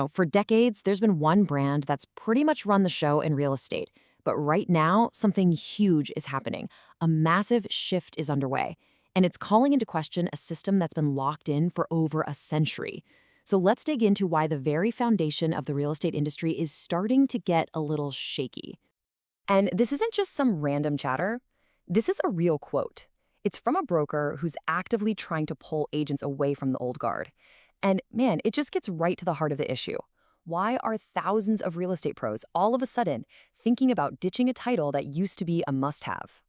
For decades, there's been one brand that's pretty much run the show in real estate. But right now, something huge is happening. A massive shift is underway. And it's calling into question a system that's been locked in for over a century. So let's dig into why the very foundation of the real estate industry is starting to get a little shaky. And this isn't just some random chatter. This is a real quote. It's from a broker who's actively trying to pull agents away from the old guard. And man, it just gets right to the heart of the issue. Why are thousands of real estate pros all of a sudden thinking about ditching a title that used to be a must-have?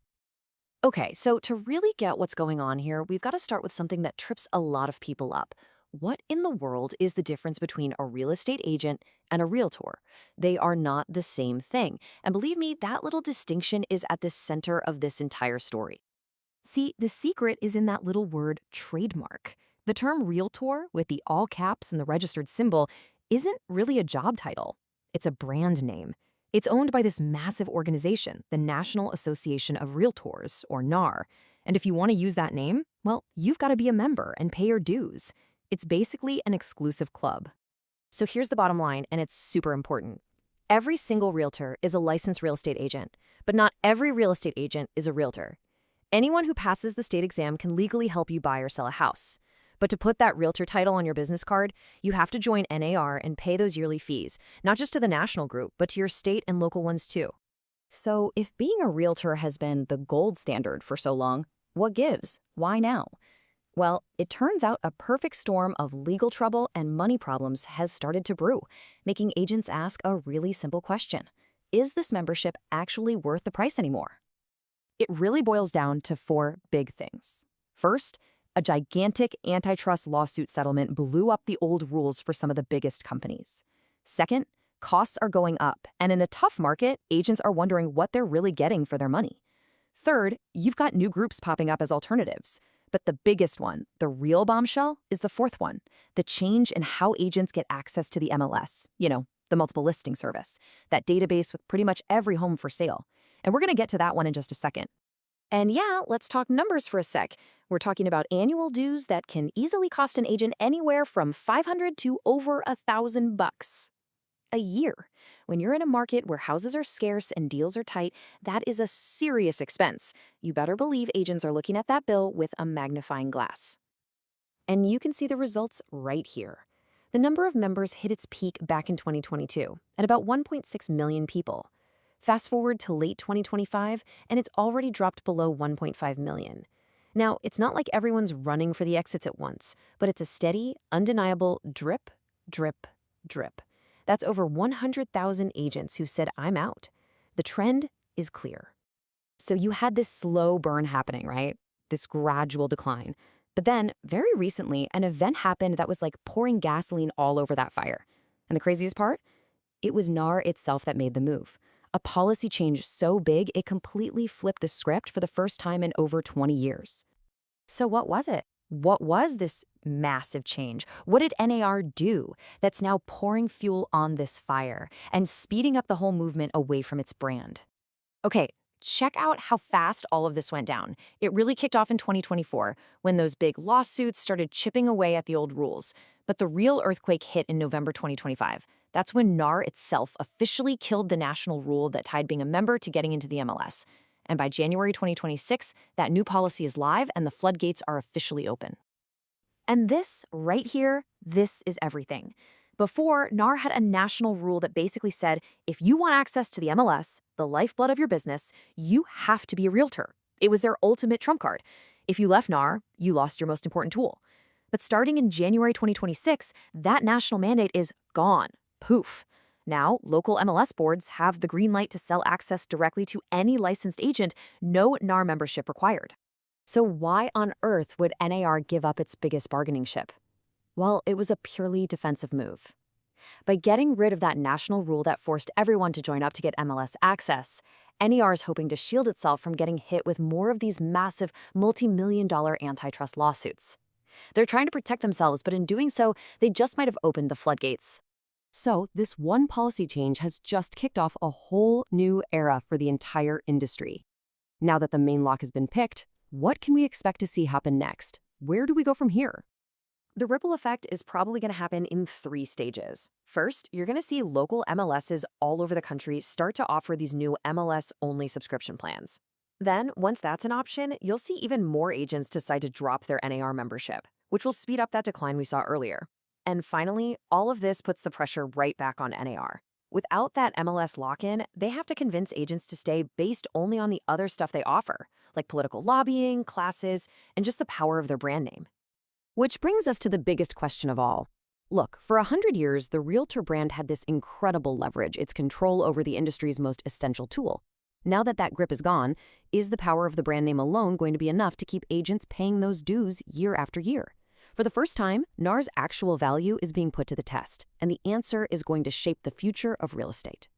Okay, so to really get what's going on here, we've got to start with something that trips a lot of people up. What in the world is the difference between a real estate agent and a realtor? They are not the same thing. And believe me, that little distinction is at the center of this entire story. See, the secret is in that little word trademark. The term realtor, with the all caps and the registered symbol, isn't really a job title. It's a brand name. It's owned by this massive organization, the National Association of Realtors, or NAR. And if you want to use that name, well, you've got to be a member and pay your dues. It's basically an exclusive club. So here's the bottom line, and it's super important. Every single realtor is a licensed real estate agent, but not every real estate agent is a realtor. Anyone who passes the state exam can legally help you buy or sell a house. But to put that realtor title on your business card, you have to join NAR and pay those yearly fees, not just to the national group, but to your state and local ones too. So if being a realtor has been the gold standard for so long, what gives? Why now? Well, it turns out a perfect storm of legal trouble and money problems has started to brew, making agents ask a really simple question. Is this membership actually worth the price anymore? It really boils down to four big things. First, a gigantic antitrust lawsuit settlement blew up the old rules for some of the biggest companies. Second, costs are going up, and in a tough market, agents are wondering what they're really getting for their money. Third, you've got new groups popping up as alternatives. But the biggest one, the real bombshell, is the fourth one, the change in how agents get access to the MLS, the multiple listing service, that database with pretty much every home for sale. And we're going to get to that one in just a second. And yeah, let's talk numbers for a sec. We're talking about annual dues that can easily cost an agent anywhere from $500 to over $1,000 a year. When you're in a market where houses are scarce and deals are tight, that is a serious expense. You better believe agents are looking at that bill with a magnifying glass. And you can see the results right here. The number of members hit its peak back in 2022 at about 1.6 million people. Fast forward to late 2025, and it's already dropped below 1.5 million. Now, it's not like everyone's running for the exits at once, but it's a steady, undeniable drip, drip, drip. That's over 100,000 agents who said, I'm out. The trend is clear. So you had this slow burn happening, right? This gradual decline. But then, very recently, an event happened that was like pouring gasoline all over that fire. And the craziest part? It was NAR itself that made the move. A policy change so big, it completely flipped the script for the first time in over 20 years. So what was it? What was this massive change? What did NAR do that's now pouring fuel on this fire and speeding up the whole movement away from its brand? Okay, check out how fast all of this went down. It really kicked off in 2024 when those big lawsuits started chipping away at the old rules. But the real earthquake hit in November 2025. That's when NAR itself officially killed the national rule that tied being a member to getting into the MLS. And by January 2026, that new policy is live and the floodgates are officially open. And this, right here, this is everything. Before, NAR had a national rule that basically said, if you want access to the MLS, the lifeblood of your business, you have to be a realtor. It was their ultimate trump card. If you left NAR, you lost your most important tool. But starting in January 2026, that national mandate is gone. Poof. Now, local MLS boards have the green light to sell access directly to any licensed agent, no NAR membership required. So why on earth would NAR give up its biggest bargaining chip? Well, it was a purely defensive move. By getting rid of that national rule that forced everyone to join up to get MLS access, NAR is hoping to shield itself from getting hit with more of these massive multi-million-dollar antitrust lawsuits. They're trying to protect themselves, but in doing so, they just might have opened the floodgates. So this one policy change has just kicked off a whole new era for the entire industry. Now that the main lock has been picked, what can we expect to see happen next? Where do we go from here? The ripple effect is probably going to happen in three stages. First, you're going to see local MLSs all over the country start to offer these new MLS-only subscription plans. Then, once that's an option, you'll see even more agents decide to drop their NAR membership, which will speed up that decline we saw earlier. And finally, all of this puts the pressure right back on NAR. Without that MLS lock-in, they have to convince agents to stay based only on the other stuff they offer, like political lobbying, classes, and just the power of their brand name. Which brings us to the biggest question of all. Look, for 100 years, the Realtor brand had this incredible leverage, its control over the industry's most essential tool. Now that that grip is gone, is the power of the brand name alone going to be enough to keep agents paying those dues year after year? For the first time, NAR's actual value is being put to the test, and the answer is going to shape the future of real estate.